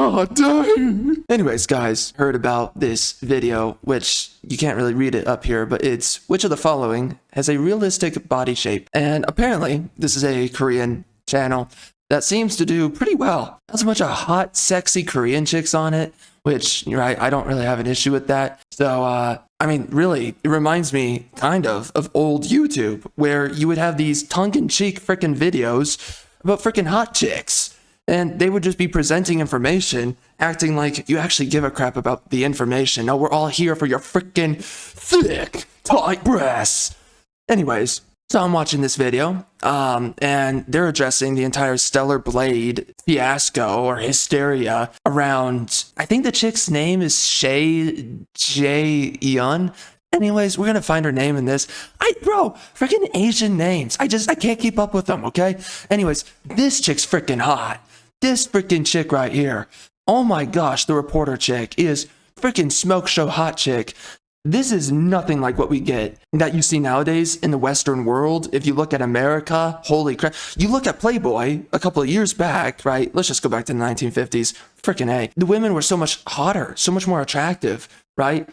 God dang. Anyways, guys, heard about this video, which you can't really read it up here, but it's which of the following has a realistic body shape? And apparently, this is a Korean channel that seems to do pretty well. Has a bunch of hot, sexy Korean chicks on it, which, right, I don't really have an issue with that. So, I mean, really, it reminds me kind of old YouTube, where you would have these tongue-in-cheek freaking videos about freaking hot chicks. And they would just be presenting information, acting like you actually give a crap about the information. No, we're all here for your freaking thick, tight breasts. Anyways, so I'm watching this video, and they're addressing the entire Stellar Blade fiasco or hysteria around, I think the chick's name is Shay Jae-yeon. Anyways, we're gonna find her name in this. Bro, freaking Asian names. I can't keep up with them, okay? Anyways, this chick's freaking hot. This freaking chick right here. Oh my gosh, the reporter chick is freaking smoke show hot chick. This is nothing like what we get that you see nowadays in the Western world. If you look at America, holy crap. You look at Playboy a couple of years back, right? Let's just go back to the 1950s. Freaking A. The women were so much hotter, so much more attractive, right?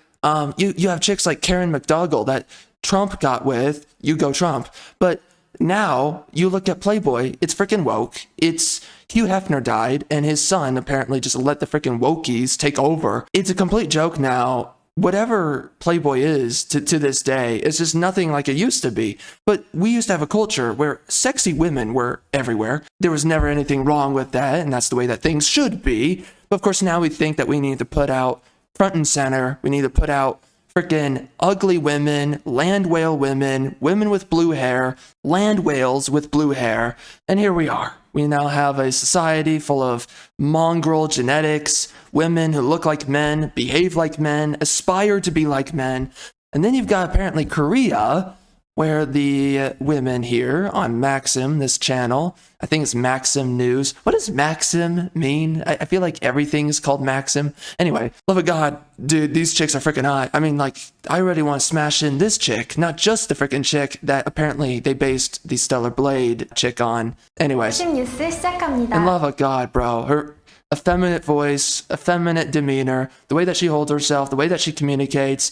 You have chicks like Karen McDougal that Trump got with. You go Trump. But now you look at Playboy, it's freaking woke. It's Hugh Hefner died, and his son apparently just let the freaking wokies take over. It's a complete joke now. Whatever Playboy is to this day, it's just nothing like it used to be. But we used to have a culture where sexy women were everywhere. There was never anything wrong with that, and that's the way that things should be. But of course, now we think that we need to put out front and center, we need to put out freaking ugly women, land whale women, women with blue hair, land whales with blue hair, and here we are. We now have a society full of mongrel genetics, women who look like men, behave like men, aspire to be like men. And then you've got apparently Korea, where the women here on Maxim, this channel, I think it's Maxim News. What does Maxim mean? I feel like everything's called Maxim. Anyway, love of God, dude, these chicks are freaking hot. I mean, like, I already want to smash in this chick, not just the freaking chick that apparently they based the Stellar Blade chick on. Anyways, and love of God, bro, her effeminate voice, effeminate demeanor, the way that she holds herself, the way that she communicates.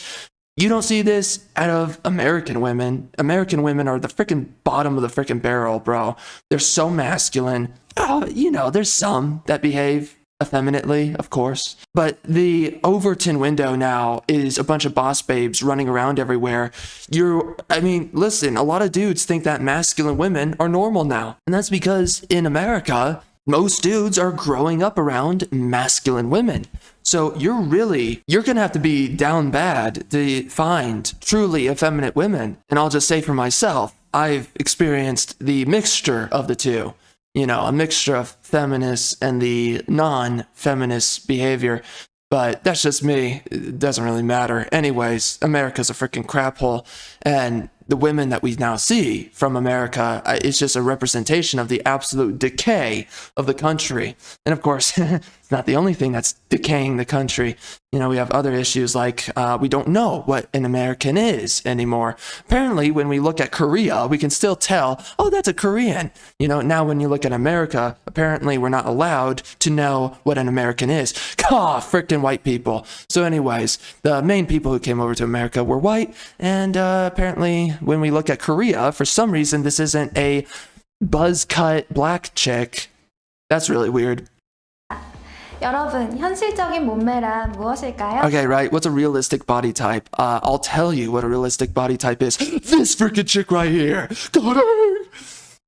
You don't see this out of American women. American women are the freaking bottom of the freaking barrel, bro. They're so masculine. Oh, you know, there's some that behave effeminately, of course. But the Overton window now is a bunch of boss babes running around everywhere. I mean, listen, a lot of dudes think that masculine women are normal now. And that's because in America, most dudes are growing up around masculine women. So you're gonna have to be down bad to find truly effeminate women. And I'll just say for myself, I've experienced the mixture of the two. You know, a mixture of feminists and the non-feminist behavior. But that's just me. It doesn't really matter. Anyways, America's a freaking crap hole. And the women that we now see from America is just a representation of the absolute decay of the country. And of course, it's not the only thing that's decaying the country. You know, we have other issues like we don't know what an American is anymore. Apparently, when we look at Korea, we can still tell, oh, that's a Korean. You know, now when you look at America, apparently we're not allowed to know what an American is. Frickin' white people. So anyways, the main people who came over to America were white, and apparently when we look at Korea, for some reason, this isn't a buzz cut black chick. That's really weird. 여러분, 현실적인 몸매란 무엇일까요? Okay, right. What's a realistic body type? I'll tell you what a realistic body type is. This freaking chick right here. Got her.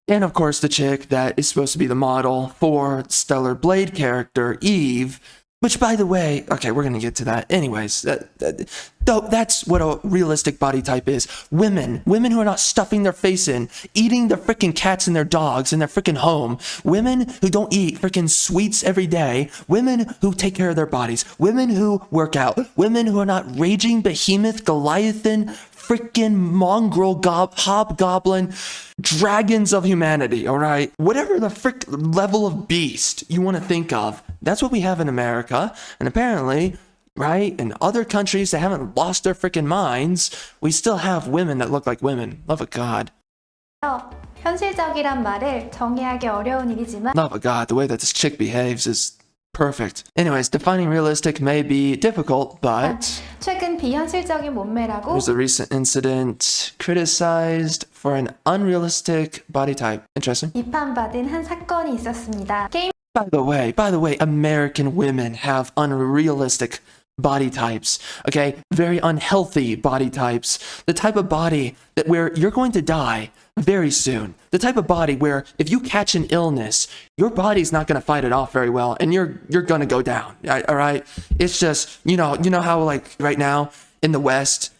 And of course, the chick that is supposed to be the model for Stellar Blade character, Eve. Which, by the way, okay, we're going to get to that. Anyways, that's what a realistic body type is. Women who are not stuffing their face in, eating their freaking cats and their dogs in their freaking home. Women who don't eat freaking sweets every day. Women who take care of their bodies. Women who work out. Women who are not raging behemoth, Goliathan, freaking mongrel hobgoblin dragons of humanity, all right? Whatever the frick level of beast you want to think of, that's what we have in America. And apparently, right, in other countries that haven't lost their freaking minds, we still have women that look like women. Love of God. 현실적이란 말을 정의하기 어려운 일이지만 Love of God, the way that this chick behaves is Perfect. Anyways, defining realistic may be difficult, but 최근 비현실적인 몸매라고 there's a recent incident criticized for an unrealistic body type. Interesting. 비판받은 한 사건이 있었습니다. 게임 By the way, American women have unrealistic body types, okay? Very unhealthy body types. The type of body that where you're going to die very soon. The type of body where if you catch an illness, your body's not going to fight it off very well and you're going to go down. All right? It's just, you know how like right now in the West,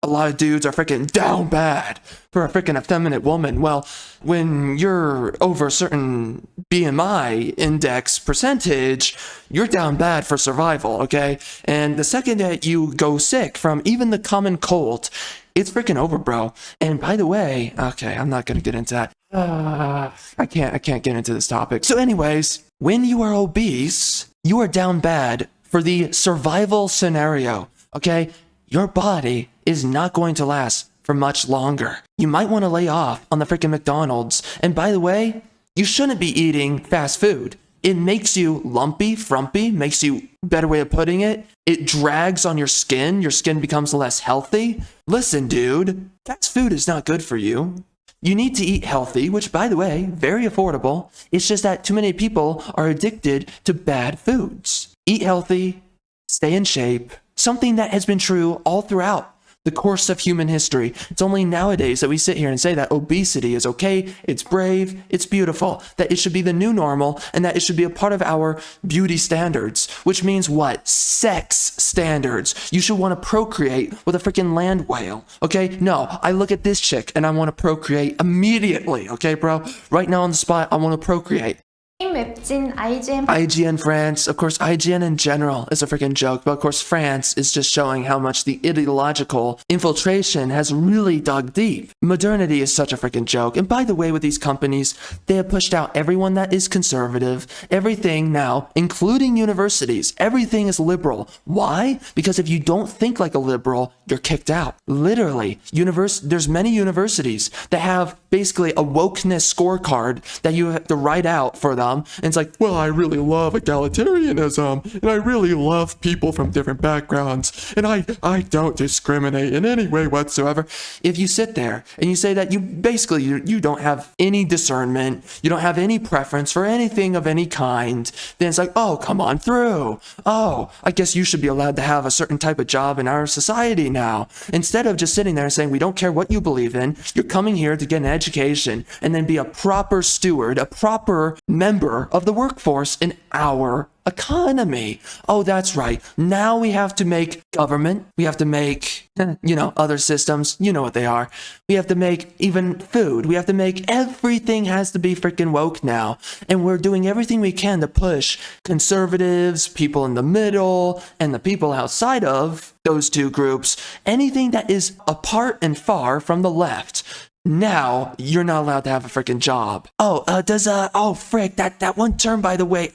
a lot of dudes are freaking down bad for a freaking effeminate woman. Well, when you're over a certain BMI index percentage, you're down bad for survival, okay? And the second that you go sick from even the common cold, it's freaking over, bro. And by the way, okay, I'm not gonna get into that. I can't get into this topic. So anyways, when you are obese, you are down bad for the survival scenario, okay? Your body is not going to last for much longer. You might want to lay off on the freaking McDonald's. And by the way, you shouldn't be eating fast food. It makes you lumpy, frumpy, makes you, better way of putting it, it drags on your skin becomes less healthy. Listen, dude, fast food is not good for you. You need to eat healthy, which by the way, very affordable. It's just that too many people are addicted to bad foods. Eat healthy, stay in shape, something that has been true all throughout the course of human history. It's only nowadays that we sit here and say that obesity is okay, it's brave, it's beautiful, that it should be the new normal, and that it should be a part of our beauty standards, which means what? Sex standards. You should want to procreate with a freaking land whale, okay? No, I look at this chick and I want to procreate immediately, okay, bro? Right now on the spot, I want to procreate. 게임 웹진 IGN IGN France, of course, IGN in general is a freaking joke, but of course, France is just showing how much the ideological infiltration has really dug deep. Modernity is such a freaking joke. And by the way, with these companies, they have pushed out everyone that is conservative. Everything now, including universities, everything is liberal. Why? Because if you don't think like a liberal, you're kicked out. Literally, there's many universities that have basically a wokeness scorecard that you have to write out for them. And it's like, well, I really love egalitarianism and I really love people from different backgrounds and I don't discriminate in any way whatsoever. If you sit there and you say that you basically you don't have any discernment, you don't have any preference for anything of any kind, then it's like, oh, come on through. Oh, I guess you should be allowed to have a certain type of job in our society now. Instead of just sitting there and saying, we don't care what you believe in, you're coming here to get an education and then be a proper steward, a proper member of the workforce in our economy. Oh, that's right. Now we have to make government. We have to make, other systems. You know what they are. We have to make even food. We have to make everything has to be freaking woke now. And we're doing everything we can to push conservatives, people in the middle, and the people outside of those two groups. Anything that is apart and far from the left. Now you're not allowed to have a freaking job. That one term, by the way.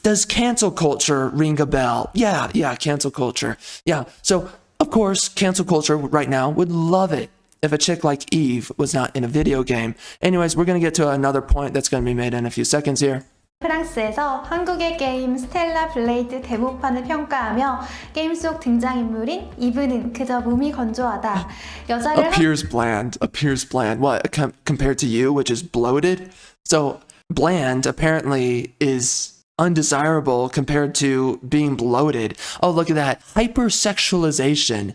Does cancel culture ring a bell? Yeah, cancel culture. Yeah. So of course, cancel culture right now would love it if a chick like Eve was not in a video game. Anyways, we're gonna get to another point that's gonna be made in a few seconds here. 프랑스에서 한국의 게임 스텔라 블레이드 데모판을 평가하며 게임 속 등장인물인 이브는 그저 몸이 건조하다. 여자를 Appears bland. What, compared to you, which is bloated? So bland apparently is undesirable compared to being bloated. Oh, look at that. Hypersexualization.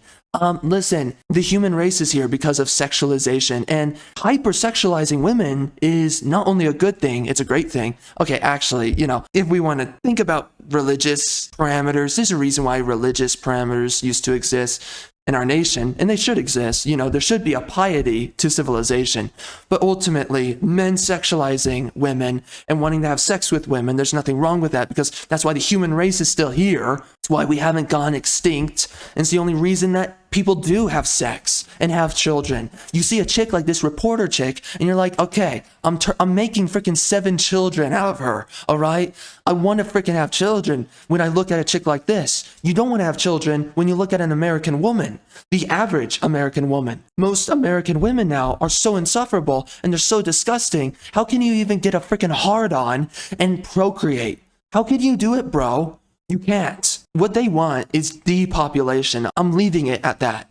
Listen, the human race is here because of sexualization, and hypersexualizing women is not only a good thing, it's a great thing. Okay, actually, if we want to think about religious parameters, there's a reason why religious parameters used to exist in our nation, and they should exist. There should be a piety to civilization. But ultimately, men sexualizing women and wanting to have sex with women, there's nothing wrong with that because that's why the human race is still here. It's why we haven't gone extinct. And it's the only reason that people do have sex and have children. You see a chick like this reporter chick, and you're like, okay, I'm making freaking 7 children out of her, all right? I want to freaking have children when I look at a chick like this. You don't want to have children when you look at an American woman, the average American woman. Most American women now are so insufferable and they're so disgusting. How can you even get a freaking hard-on and procreate? How could you do it, bro? You can't. What they want is depopulation. I'm leaving it at that.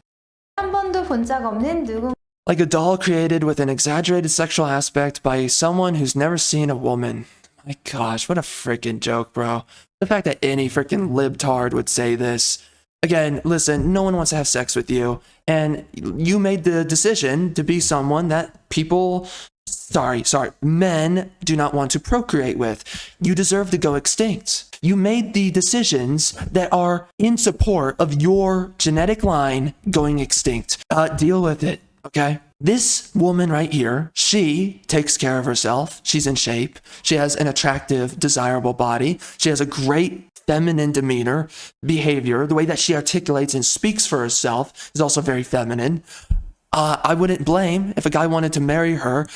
한 번도 본 적 없는 누군 Like a doll created with an exaggerated sexual aspect by someone who's never seen a woman. My gosh, what a freaking joke, bro. The fact that any freaking libtard would say this. Again, listen, no one wants to have sex with you, and you made the decision to be someone that people, men do not want to procreate with. You deserve to go extinct. You made the decisions that are in support of your genetic line going extinct. Deal with it, okay? This woman right here, she takes care of herself. She's in shape. She has an attractive, desirable body. She has a great feminine demeanor, behavior. The way that she articulates and speaks for herself is also very feminine. I wouldn't blame if a guy wanted to marry her,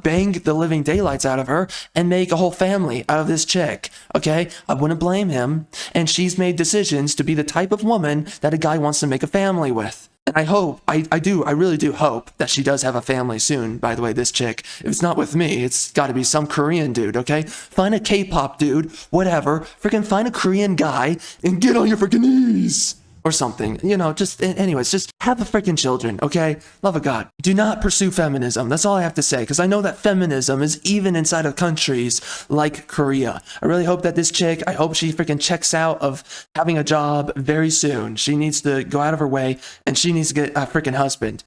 bang the living daylights out of her, and make a whole family out of this chick, okay? I wouldn't blame him. And she's made decisions to be the type of woman that a guy wants to make a family with. And I hope, I really do hope that she does have a family soon, by the way, this chick. If it's not with me, it's got to be some Korean dude, okay? Find a K-pop dude, whatever, freaking find a Korean guy and get on your freaking knees. Or something, anyways, just have the freaking children, okay? Love of God. Do not pursue feminism. That's all I have to say, because I know that feminism is even inside of countries like Korea. I really hope that this chick, I hope she freaking checks out of having a job very soon. She needs to go out of her way, and she needs to get a freaking husband.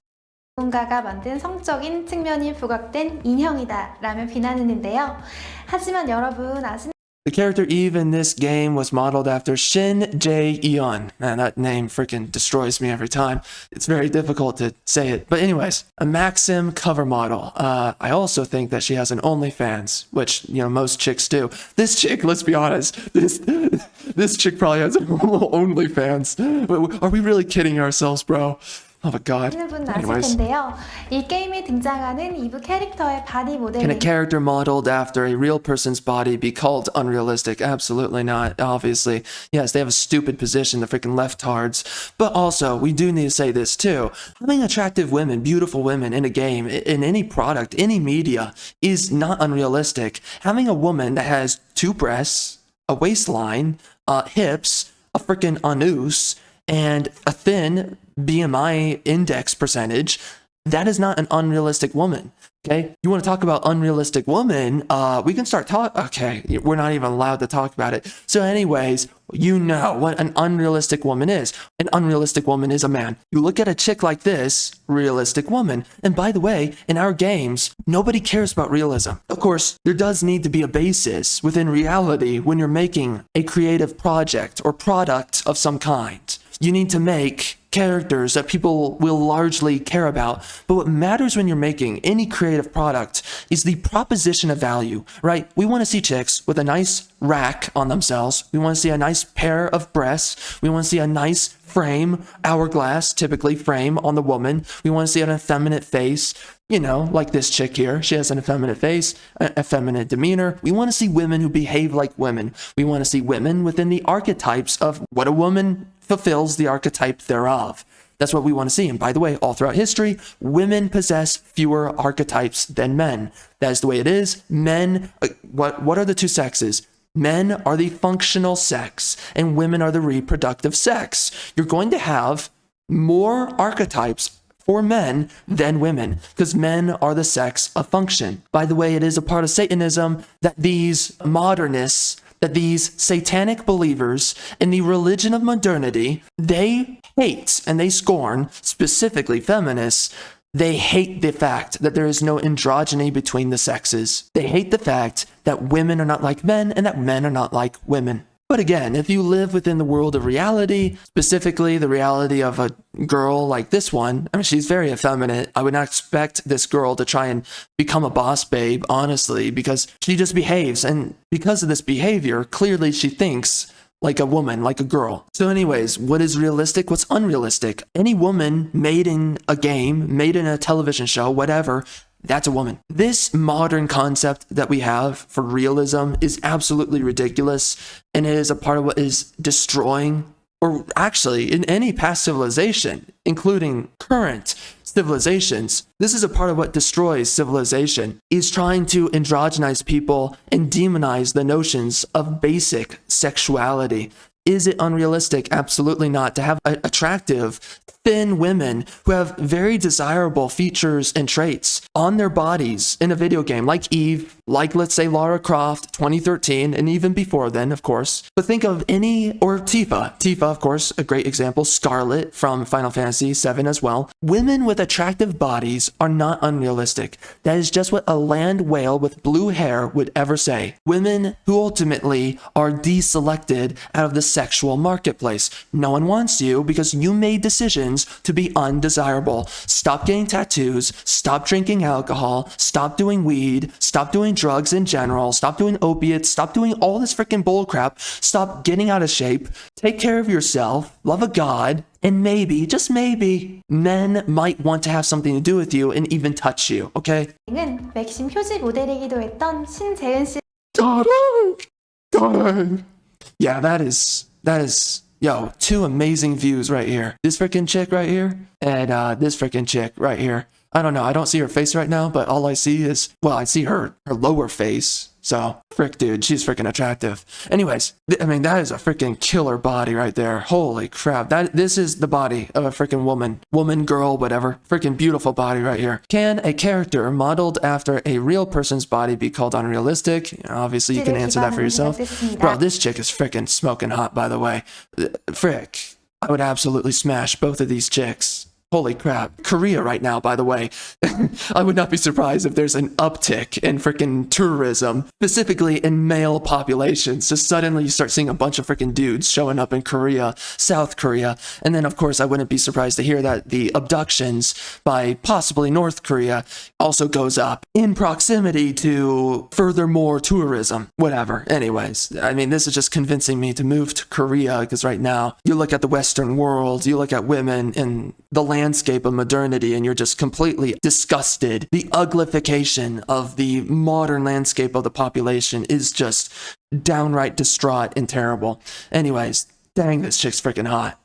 누군가가 만든 성적인 측면이 부각된 인형이다 라며 비난했는데요. 하지만 여러분 아시는 The character Eve in this game was modeled after Shin Jae-yeon. Man, that name freaking destroys me every time. It's very difficult to say it. But anyways, a Maxim cover model. I also think that she has an OnlyFans, which, most chicks do. This chick, let's be honest, this chick probably has an OnlyFans. Are we really kidding ourselves, bro? Oh my god. 분 아실 텐데요. 이 게임에 등장하는 이브 캐릭터의 바디 Can a 모델링 character modeled after a real person's body be called unrealistic? Absolutely not, obviously. Yes, they have a stupid position, the freaking leftards. But also, we do need to say this too. Having attractive women, beautiful women in a game, in any product, any media, is not unrealistic. Having a woman that has 2 breasts, a waistline, hips, a freaking anus, and a thin BMI index percentage, that is not an unrealistic woman. Okay, you want to talk about unrealistic woman? We can start talking. Okay, we're not even allowed to talk about it. So, anyways, you know what an unrealistic woman is. An unrealistic woman is a man. You look at a chick like this, realistic woman. And by the way, in our games, nobody cares about realism. Of course, there does need to be a basis within reality when you're making a creative project or product of some kind. You need to make characters that people will largely care about. But what matters when you're making any creative product is the proposition of value, right? We want to see chicks with a nice rack on themselves. We want to see a nice pair of breasts. We want to see a nice frame, hourglass, typically frame on the woman. We want to see an effeminate face. Like this chick here. She has an effeminate face, an effeminate demeanor. We want to see women who behave like women. We want to see women within the archetypes of what a woman fulfills the archetype thereof. That's what we want to see. And by the way, all throughout history, women possess fewer archetypes than men. That is the way it is. Men, what are the 2 sexes? Men are the functional sex, and women are the reproductive sex. You're going to have more archetypes for men than women, because men are the sex of function. By the way, it is a part of Satanism that these modernists, that these satanic believers in the religion of modernity, they hate and they scorn, specifically feminists. They hate the fact that there is no androgyny between the sexes. They hate the fact that women are not like men and that men are not like women. But again, if you live within the world of reality, specifically the reality of a girl like this one, I mean, she's very effeminate. I would not expect this girl to try and become a boss babe, honestly, because she just behaves. And because of this behavior, clearly she thinks like a woman, like a girl. So anyways, what is realistic? What's unrealistic? Any woman made in a game, made in a television show, whatever, that's a woman. This modern concept that we have for realism is absolutely ridiculous, and it is a part of what is destroying, or actually in any past civilization, including current civilizations. This is a part of what destroys civilization, is trying to androgynize people and demonize the notions of basic sexuality. Is it unrealistic? Absolutely not. To have attractive, thin women who have very desirable features and traits on their bodies in a video game, like Eve, like, let's say, Lara Croft, 2013, and even before then, of course. But think of or Tifa. Tifa, of course, a great example. Scarlet from Final Fantasy VII as well. Women with attractive bodies are not unrealistic. That is just what a land whale with blue hair would ever say. Women who ultimately are deselected out of the sexual marketplace. No one wants you because you made decisions to be undesirable. Stop getting tattoos, stop drinking alcohol, stop doing weed, stop doing drugs in general, stop doing opiates, stop doing all this freaking bullcrap, stop getting out of shape, take care of yourself, love a God, and maybe, just maybe, men might want to have something to do with you and even touch you, okay? 는 맥심 표지 모델이기도 했던 신재은 씨. Yeah, that is, yo, two amazing views right here. This freaking chick right here, and this freaking chick right here. I don't know, I don't see her face right now, but all I see is, well, I see her lower face. So, frick, dude, she's freaking attractive. Anyways, I mean, that is a freaking killer body right there. Holy crap. This is the body of a freaking woman, girl, whatever. Freaking beautiful body right here. Can a character modeled after a real person's body be called unrealistic? Obviously, you can answer that for yourself. Bro, this chick is freaking smoking hot, by the way. Frick, I would absolutely smash both of these chicks. Holy crap. Korea right now, by the way. I would not be surprised if there's an uptick in freaking tourism, specifically in male populations. Just suddenly you start seeing a bunch of freaking dudes showing up in Korea, South Korea. And then, of course, I wouldn't be surprised to hear that the abductions by possibly North Korea also goes up in proximity to furthermore tourism. Whatever. Anyways, I mean, this is just convincing me to move to Korea because right now, you look at the Western world, you look at women in the landscape of modernity and you're just completely disgusted. The uglification of the modern landscape of the population is just downright distraught and terrible. Anyways, dang, this chick's freaking hot.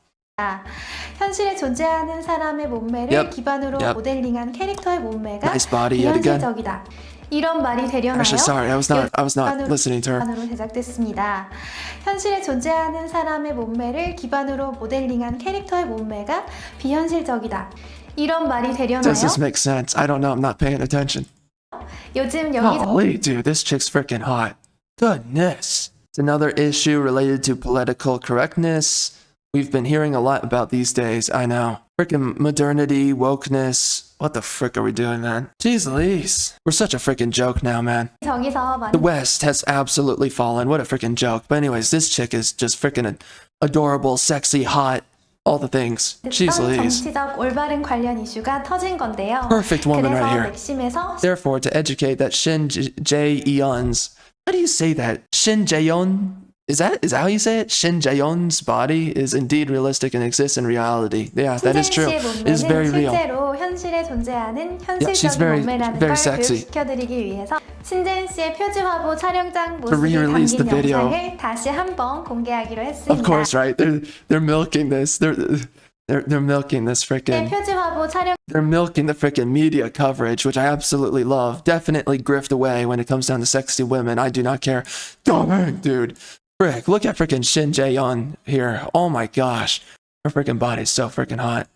현실에 존재하는 사람의 몸매를 기반으로 모델링한 캐릭터의 몸매가 nice body yet again. 비현실적이다. 이런 말이 되려나요? Actually, sorry, I was not listening to her. 제작됐습니다. 현실에 존재하는 사람의 몸매를 기반으로 모델링한 캐릭터의 몸매가 비현실적이다. 이런 말이 되려나요? Does this make sense? I don't know. I'm not paying attention. 요즘 여기서 Holy dude, this chick's freaking hot. Goodness. It's another issue related to political correctness. We've been hearing a lot about these days. I know. Freaking modernity, wokeness. What the frick are we doing, man? Jeez Louise. We're such a freaking joke now, man. The West has absolutely fallen. What a freaking joke. But anyways, this chick is just freaking adorable, sexy, hot, all the things. Jeez Louise. 정치적 올바른 관련 이슈가 터진 건데요. Perfect woman right here. 맥심에서 Therefore, to educate that Shin Jae-yeon's, how do you say that? Shin Jae-yeon? Is that how you say it? Shin Jae-yeon's body is indeed realistic and exists in reality. Yeah, that is true. It is very real. 현실에 존재하는 현실적인 she's very, 몸매라는 very 걸 sexy. 교육시켜드리기 위해서 신재은 씨의 표지 화보 촬영장 To 모습이 re-release the 담긴 video. 영상을 다시 한번 공개하기로 했습니다. Of course, right? They're milking this. They're milking this freaking. 표지 화보 촬영 They're milking the freaking media coverage, which I absolutely love. Definitely grift away when it comes down to sexy women. I do not care. Dang, dude. Frick, look at freaking Shin Jae-yeon here. Oh my gosh. Her freaking body's so freaking hot.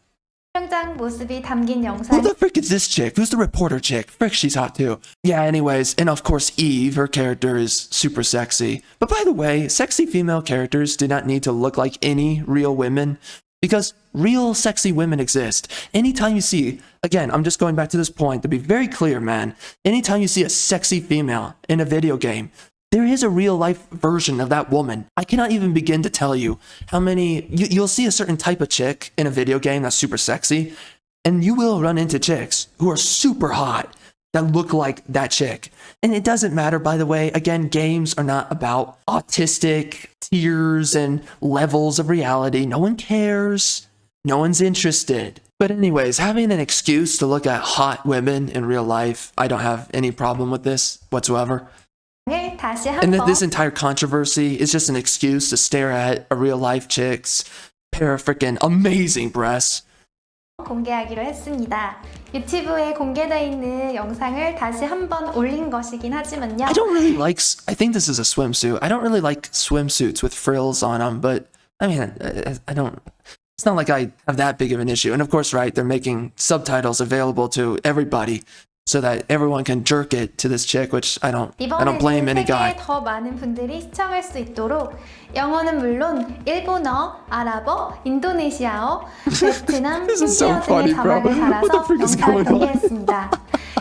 촬영장 모습이 담긴 Who 영상 the frick is this chick? Who's the reporter chick? Frick, she's hot too. Yeah, anyways, and of course Eve, her character is super sexy. But by the way, sexy female characters do not need to look like any real women because real sexy women exist. Anytime you see, again, I'm just going back to this point to be very clear, man. Anytime you see a sexy female in a video game, there is a real life version of that woman. I cannot even begin to tell you how many, you'll see a certain type of chick in a video game that's super sexy, and you will run into chicks who are super hot that look like that chick. And it doesn't matter, by the way, again, games are not about autistic tiers and levels of reality. No one cares. No one's interested. But anyways, having an excuse to look at hot women in real life, I don't have any problem with this whatsoever. 다시 And 한번 this entire controversy is just an excuse to stare at a real life chick's pair of freaking amazing breasts. 공개하기로 했습니다. 유튜브에 공개되어 있는 영상을 다시 한번 올린 것이긴 하지만요. I don't really like, I think this is a swimsuit. I don't really like swimsuits with frills on them, but I mean, I don't, it's not like I have that big of an issue. And of course, right, they're making subtitles available to everybody so that everyone can jerk it to this chick, which I don't blame any guy. 세계에 더 많은 분들이 시청할 수 있도록 영어는 물론 일본어, 아랍어, 인도네시아어, 베트남, This is so 힌디어 funny, 등의 bro. 자막을 What the 달아서 freak is 영상을 going on? 공개했습니다.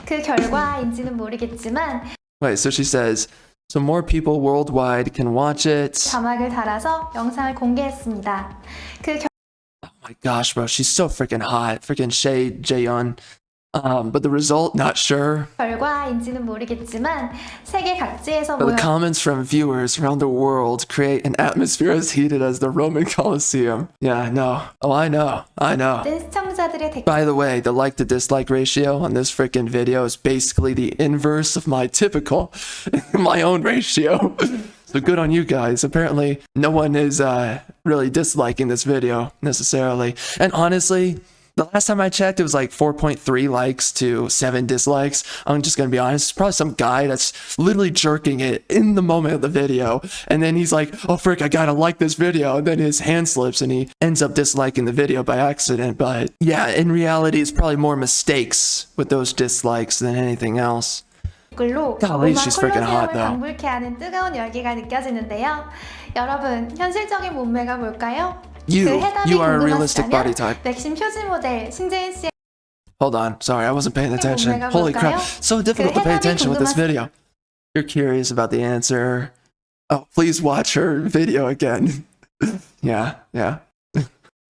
그 결과인지는 모르겠지만 Wait, so she says, so more people worldwide can watch it. 자막을 달아서 영상을 공개했습니다. 그 Oh my gosh, bro, she's so freaking hot. Freaking Shay Jaeon. But the result, not sure. 결과인지는 모르겠지만 세계 각지에서 But the 모여 comments from viewers around the world create an atmosphere as heated as the Roman Colosseum. Yeah, I know. Oh, I know. 있는 시청자들의 댓글 By the way, the like to dislike ratio on this freaking video is basically the inverse of my typical, my own ratio. So good on you guys. Apparently, no one is really disliking this video necessarily. And honestly, the last time I checked, it was like 4.3 likes to 7 dislikes. I'm just gonna be honest, it's probably some guy that's literally jerking it in the moment of the video. And then he's like, oh frick, I gotta like this video. And then his hand slips and he ends up disliking the video by accident. But yeah, in reality, it's probably more mistakes with those dislikes than anything else. 댓글로 Golly, 몸과 she's freaking hot, 콜로세움을 though. 방불케 하는 뜨거운 열기가 느껴지는데요. 여러분, 현실적인 몸매가 뭘까요? 그 해답이 You are a realistic body 궁금하시다면 type. 맥심 표지 모델 신재인 씨의 Hold on, sorry, I wasn't paying attention. 몸매가 Holy crap, 뭘까요? so difficult to pay 해답이 attention with this 궁금하시- video. You're curious about the answer. Oh, please watch her video again. Yeah.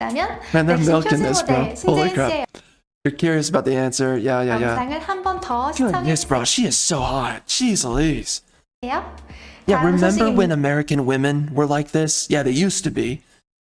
라면 Man, they're 맥심 milking 표지 this, bro. 모델 Holy 신재인 crap. 씨의 You're curious about the answer. Yeah. 영상을 한 번 더 Goodness, 시청해주세요. bro, she is so hot. Jeez Louise. Yeah, 다음 remember 소식입니다. when American women were like this? Yeah, they used to be.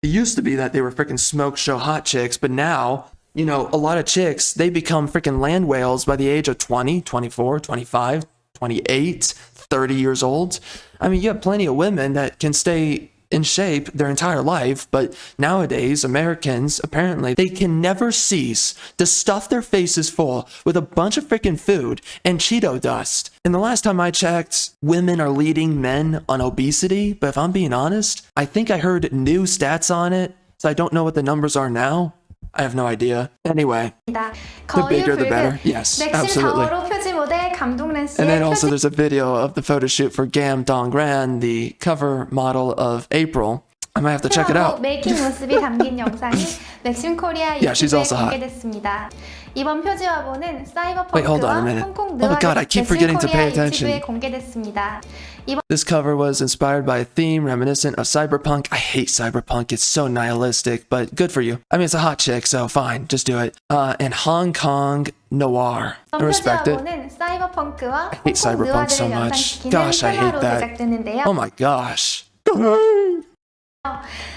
It used to be that they were freaking smoke show hot chicks, but now, you know, a lot of chicks, they become freaking land whales by the age of 20, 24, 25, 28, 30 years old. I mean, you have plenty of women that can stay in shape their entire life, but nowadays, Americans, apparently, they can never cease to stuff their faces full with a bunch of freaking food and Cheeto dust. And the last time I checked, women are leading men on obesity, but if I'm being honest, I think I heard new stats on it, so I don't know what the numbers are now. I have no idea. Anyway, the bigger the better. Yes, 맥심 absolutely. 다워로 표지 모델 감동란 씨의 And then also 표지 there's a video of the photo shoot for Gam Dongran, the cover model of April. I might have to check it out. 메이킹 모습이 담긴 영상이 맥심 코리아 Yeah, she's 유튜브에 also hot. 공개됐습니다. 이번 표지 화보는 Wait, hold on a 사이버펑크와 minute. 홍콩 Oh my God, I keep 맥심 forgetting to pay 코리아 attention. 유튜브에 공개됐습니다. 이번 This cover was inspired by a theme reminiscent of cyberpunk. I hate cyberpunk. It's so nihilistic, but good for you. I mean, it's a hot chick, so fine, just do it. And Hong Kong noir. I 표지 respect it. 화보는 사이버펑크와 hate 홍콩 cyberpunk so 느와드를 much. 연상시키는 Gosh, I hate 테마로 that. 제작됐는데요. Oh my gosh.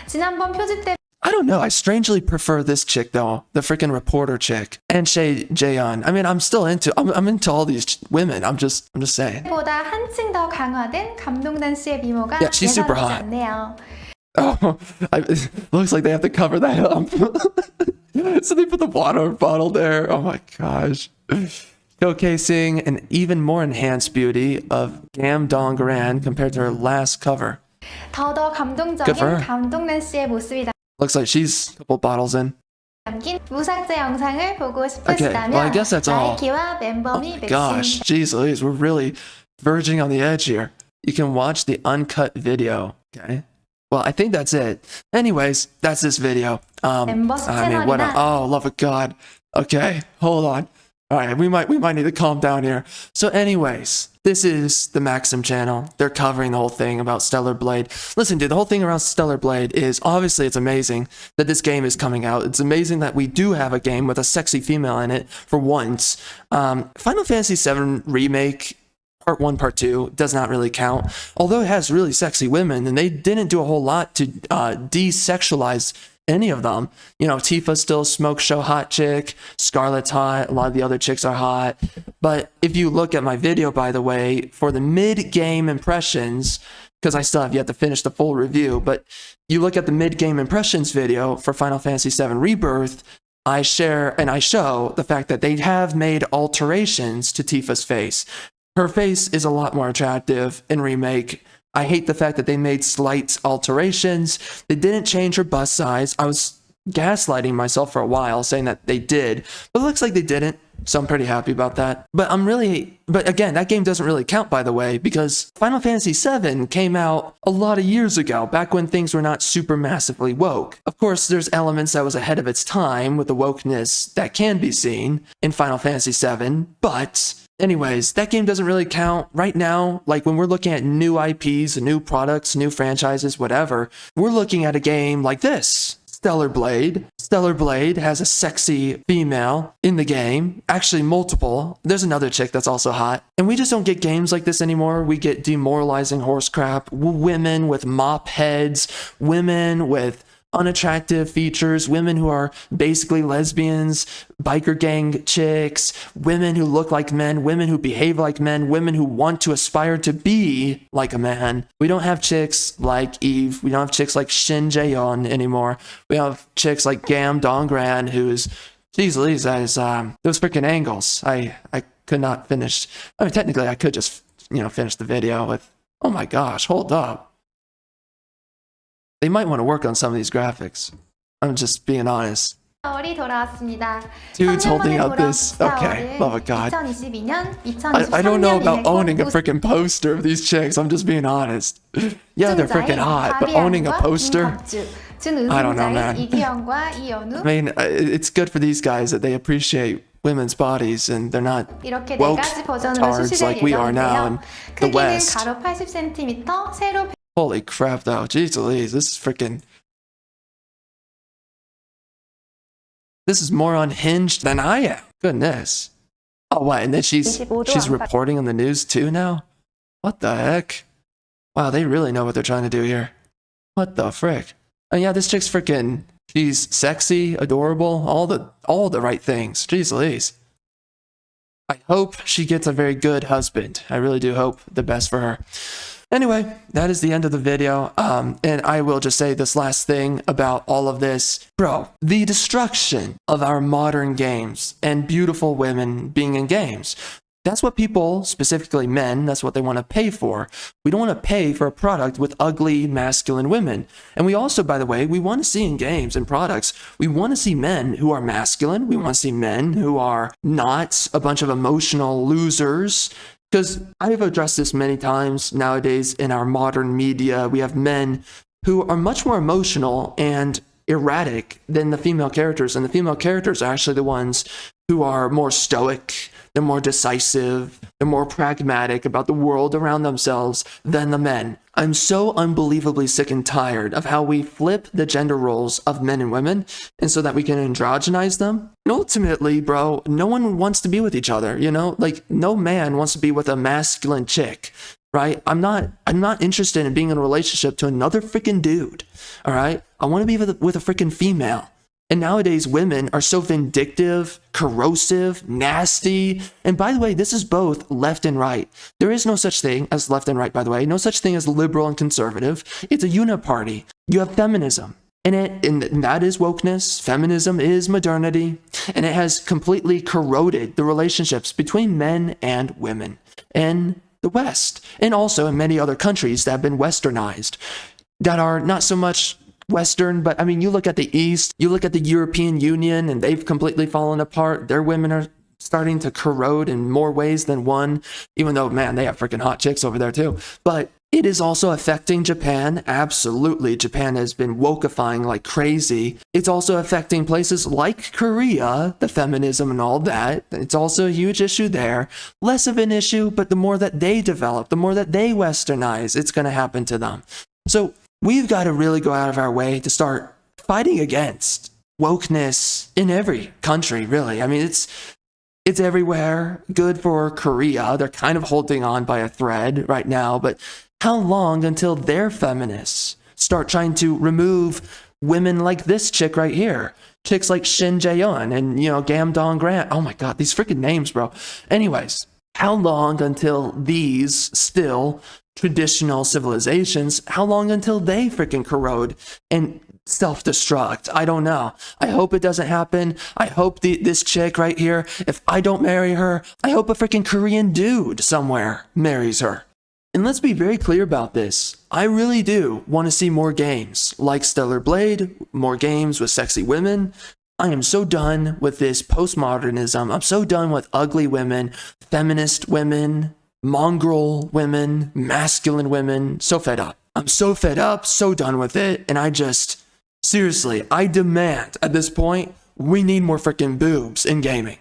지난번 표지 때 I don't know. I strangely prefer this chick though, the freaking reporter chick, and Shay Jaeon. I mean, I'm into all these women. I'm just saying. 보다 한층 더 강화된 감동란 씨의 미모가 Yeah, she's super 예사롭지 hot. 않네요. Oh, it looks like they have to cover that up. So they put the water bottle there. Oh my gosh. Showcasing an even more enhanced beauty of Gam Dongran compared to her last cover. 더더 Good for her. 감동적인 감동란 씨의 모습이 Looks like she's a couple bottles in. 담긴 무삭제 영상을 보고 Okay, well, I 싶으시다면 guess that's all. 라이키와 Oh 멤버미 my 맥심 gosh, jeez Louise, we're really verging on the edge here. You can watch the uncut video. Okay. Well, I think that's it. Anyways, that's this video. I mean, what? 채널이나 Oh, love of God. Okay, hold on. All right, we might need to calm down here. So, anyways, this is the Maxim channel. They're covering the whole thing about Stellar Blade. Listen, dude, the whole thing around Stellar Blade is obviously it's amazing that this game is coming out. It's amazing that we do have a game with a sexy female in it for once. Final Fantasy VII Remake Part 1, Part 2 does not really count. Although it has really sexy women, and they didn't do a whole lot to desexualize any of them. You know, Tifa's still a smoke show hot chick. Scarlett's hot. A lot of the other chicks are hot. But if you look at my video, by the way, for the mid-game impressions, because I still have yet to finish the full review, but you look at the mid-game impressions video for Final Fantasy VII Rebirth, I share and I show the fact that they have made alterations to Tifa's face. Her face is a lot more attractive in Remake. I hate the fact that they made slight alterations. They didn't change her bust size. I was gaslighting myself for a while saying that they did, but it looks like they didn't. So I'm pretty happy about that. But again, that game doesn't really count, by the way, because Final Fantasy VII came out a lot of years ago, back when things were not super massively woke. Of course, there's elements that was ahead of its time with the wokeness that can be seen in Final Fantasy VII, but anyways, that game doesn't really count right now. Like when we're looking at new IPs, new products, new franchises, whatever, we're looking at a game like this. Stellar Blade. Stellar Blade has a sexy female in the game. Actually, multiple. There's another chick that's also hot. And we just don't get games like this anymore. We get demoralizing horse crap. Women with mop heads. Women with unattractive features, women who are basically lesbians, biker gang chicks, women who look like men, women who behave like men, women who want to aspire to be like a man. We don't have chicks like Eve. We don't have chicks like Shin Jae-yeon anymore. We have chicks like Gam Dongran, who's, geez Louise, those freaking angles. I could not finish. I mean, technically I could just, finish the video with, oh my gosh, hold up. They might want to work on some of these graphics. I'm just being honest. Dude's holding out this. Okay, love of God. I don't know about owning a freaking poster of these chicks. I'm just being honest. Yeah, they're freaking hot, but owning a poster? I don't know, man. I mean, it's good for these guys that they appreciate women's bodies and they're not woke tards like we are now in the West. Holy crap, though. Jeez Louise, this is freaking... This is more unhinged than I am. Goodness. Oh, what? And then she's reporting on the news too now? What the heck? Wow, they really know what they're trying to do here. What the frick? Oh yeah, this chick's freaking... She's sexy, adorable, all the right things. Jeez Louise. I hope she gets a very good husband. I really do hope the best for her. Anyway, that is the end of the video, and I will just say this last thing about all of this. Bro, the destruction of our modern games and beautiful women being in games. That's what people, specifically men, that's what they want to pay for. We don't want to pay for a product with ugly, masculine women. And we also, by the way, we want to see in games and products, we want to see men who are masculine. We want to see men who are not a bunch of emotional losers. Because I've addressed this many times nowadays in our modern media. We have men who are much more emotional and erratic than the female characters. And the female characters are actually the ones who are more stoic, they're more decisive, they're more pragmatic about the world around themselves than the men. I'm so unbelievably sick and tired of how we flip the gender roles of men and women, and so that we can androgynize them. And ultimately, bro, no one wants to be with each other, Like, no man wants to be with a masculine chick, right? I'm not interested in being in a relationship to another freaking dude, all right? I want to be with a freaking female. And nowadays, women are so vindictive, corrosive, nasty. And by the way, this is both left and right. There is no such thing as left and right, by the way. No such thing as liberal and conservative. It's a uniparty. You have feminism. And that is wokeness. Feminism is modernity. And it has completely corroded the relationships between men and women in the West. And also in many other countries that have been westernized, that are not so much Western, but I mean, you look at the East, you look at the European Union, and they've completely fallen apart. Their women are starting to corrode in more ways than one, even though, man, they have freaking hot chicks over there too. But it is also affecting Japan. Absolutely. Japan has been wokeifying like crazy. It's also affecting places like Korea, the feminism and all that. It's also a huge issue there. Less of an issue, but the more that they develop, the more that they westernize, it's going to happen to them. So we've got to really go out of our way to start fighting against wokeness in every country, really. I mean, it's everywhere. Good for Korea. They're kind of holding on by a thread right now, but how long until their feminists start trying to remove women like this chick right here? Chicks like Shin Jae-yeon and, Gam Dong Grant. Oh my God, these freaking names, bro. Anyways, How long until these still traditional civilizations, how long until they freaking corrode and self-destruct? I don't know. I hope it doesn't happen. I hope this chick right here, if I don't marry her, I hope a freaking Korean dude somewhere marries her. And let's be very clear about this. I really do want to see more games like Stellar Blade, more games with sexy women. I am so done with this postmodernism. I'm so done with ugly women, feminist women, mongrel women, masculine women. So fed up. I'm so fed up, so done with it. And seriously, I demand at this point, we need more freaking boobs in gaming.